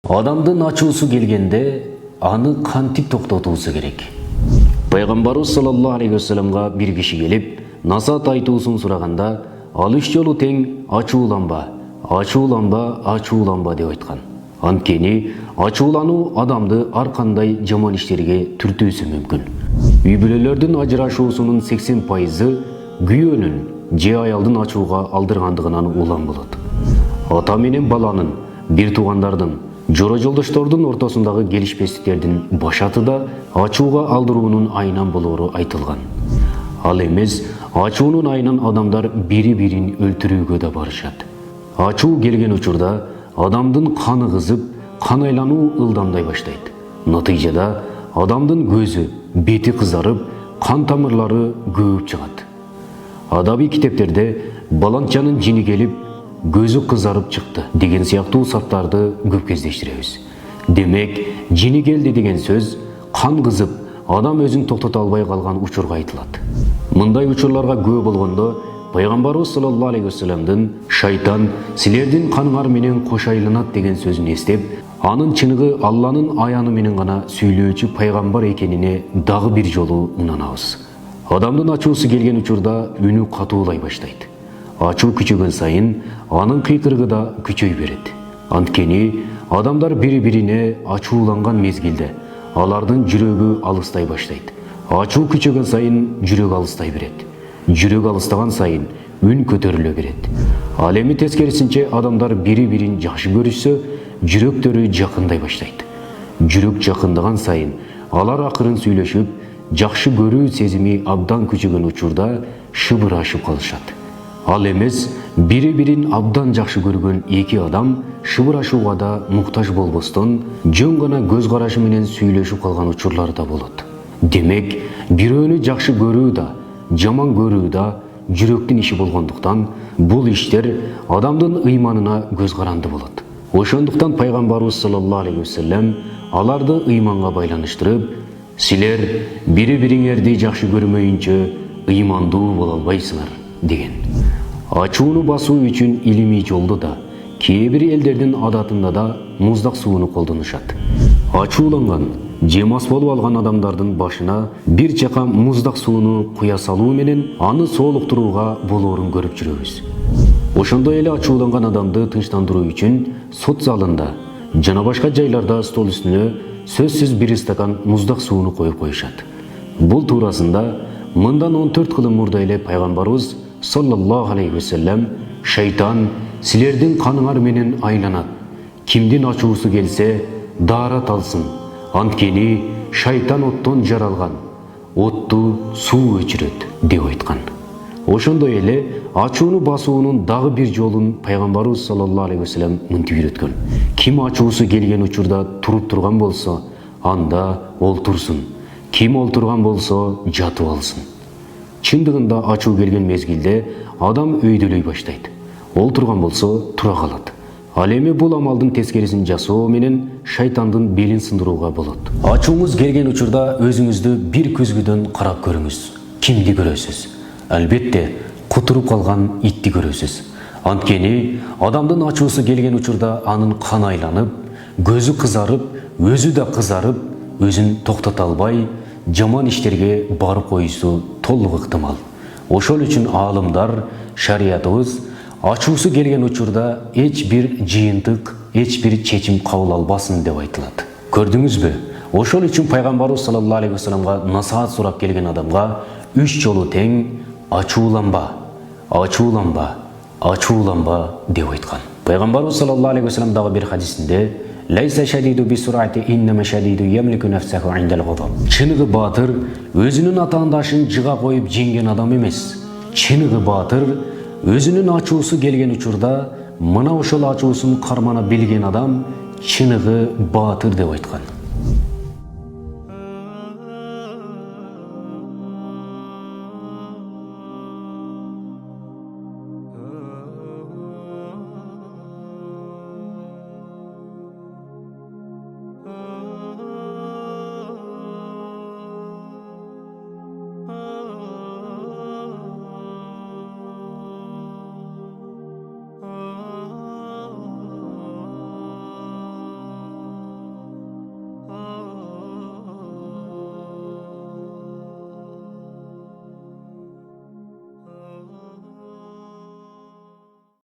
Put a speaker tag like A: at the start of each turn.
A: Адамдын ачуусу келгенде аны кантип токтотуусу керек? Пайгамбарыбыз саллаллаху алейхи вассаламга бир киши келип, насаат айтуусун сураганда, ал үч жолу тең ачууланба, ачууланба, ачууланба деп айткан. Анткени ачуулануу адамды ар кандай жаман иштерге түртүүсү мүмкүн. Үй бүлөлөрдүн ажырашуусунун 80% күйөөнүн же аялдын ачууга алдыргандыгынан улам болот. Ата менен баланын, бир туугандардын, жора жолдоштордун ортосундагы келишпестиктердин башаты да ачууга алдыруунун айынан болоору айтылган. Ал эмес, ачуунун айынан адамдар бири-бирин өлтүрүүгө да барышат. Ачуу келген учурда адамдын каны кызып, кан айлануу ылдамдай баштайт. Натыйжада адамдын көзү, бети кызарып, кан тамырлары көбүп чыгат. Адаби китептерде баланчанын жини келип, көзү кызарып чыкты деген сыяктуу саптарды көп кездештиребиз. Демек, жини келди деген сөз кан кызып, адам өзүн токтото албай калган учурга айтылат. Мындай учурларга күбө болгондо Пайгамбарыбыз саллаллаху алейхи вассаламдын шайтан силердин каныңар менен кош айланат деген сөзүн эстеп, анын чыныгы Алланын аяны менен гана сүйлөөчү пайгамбар экенине дагы бир жолу ынанабыз. Адамдын ачуусу келген учурда үнү катуулай баштайт. Ачуу күчөгөн сайын анын кыйкырыгы да күчөй берет. Анткени адамдар бири-бирине ачууланган мезгилде алардын жүрөгү алыстай баштайт. Ачуу күчөгөн сайын жүрөк алыстай берет. Жүрөк алыстаган сайын үн көтөрүлө берет. Ал эми тескерисинче адамдар бири-бирин жакшы көрүшсө, жүрөктөрү жакындай баштайт. Жүрөк жакындаган сайын алар акырын сүйлөшүп, жакшы көрүү сезими абдан күчөгөн учурда шыбырашып калышат. Ал эмес, бири-бирин абдан жакшы көргөн эки адам шыбырашууга да муктаж болбостон, жөн гана көз карашы менен сүйлөшүп калган учурлар да болот. Демек, бирөөнү жакшы көрүү да, жаман көрүү да жүрөктүн иши болгондуктан, бул иштер адамдын ыйманына көз каранды болот. Ошондуктан Пайгамбарыбыз саллаллаху алейхи вассалам аларды ыйманга байланыштырып, силер бири-бириңерди жакшы көрмөйүнчө ыймандуу боло албайсыңар деген. Ачууну басуу үчүн илимий жолду да, кээ бир элдердин адатында да муздак сууну колдонушат. Ачууланган же мас болуп алган адамдардын башына бир чакан муздак сууну куя салуу менен аны соолуктурууга болоорун көрүп жүрөбүз. Ошондой эле ачууланган адамды тынчтандыруу үчүн сот залында жана башка жайларда стол үстүнө сөзсүз бир стакан муздак сууну коюп коюшат. Бул туурасында мындан 14 кылым мурда эле Пайгамбарыбыз саллаллаху алейхи вассалам шайтан силердин каныңар менен айланат. Кимдин ачуусу келсе, даарат алсын. Анткени шайтан оттон жаралган. Отту суу өчүрөт деп айткан. Ошондой эле ачууну басуунун дагы бир жолун Пайгамбарыбыз саллаллаху алейхи вассалам мынтип үйрөткөн. Ким ачуусу келген учурда туруп турган болсо, анда олтурсун. Ким олтурган болсо, жатып алсын. Чындыгында ачуу келген мезгилде адам өйдөлөй баштайт. Олтурган болсо, тура калат. Ал эми бул амалдын тескерисин жасоо менен шайтандын белин сындырууга болот. Ачууңуз келген учурда өзүңүздү бир көзгүдөн карап көрүңүз. Кимди көрөсүз? Албетте, кутуруп калган итти көрөсүз. Анткени адамдын ачуусу келген учурда анын каны айланып, көзү кызарып, өзү да кызарып, өзүн токтото албай, жаман иштерге барып коюусу толук ыктымал. Ошол үчүн аалымдар, шариятыбыз ачуусу келген учурда эч бир жыйынтык, эч бир чечим кабыл албасын деп айтылат. Көрдүңүзбү? Ошол үчүн Пайгамбарыбыз саллаллаху алейхи вассаламга насаат сурап келген адамга 3 жолу тең ачууланба, ачууланба, ачууланба деп айткан. Пайгамбарыбыз саллаллаху алейхи вассалам дагы бир хадисинде Лайса шадиду бисурати иннама шадиду ямлику нафсаху индал гадаб. Чыныгы баатыр өзүнүн атаандашын жыга коюп жеңген адам эмес. Чыныгы баатыр өзүнүн ачуусу келген учурда мына ошол ачуусун кармана билген адам чыныгы баатыр деп айткан.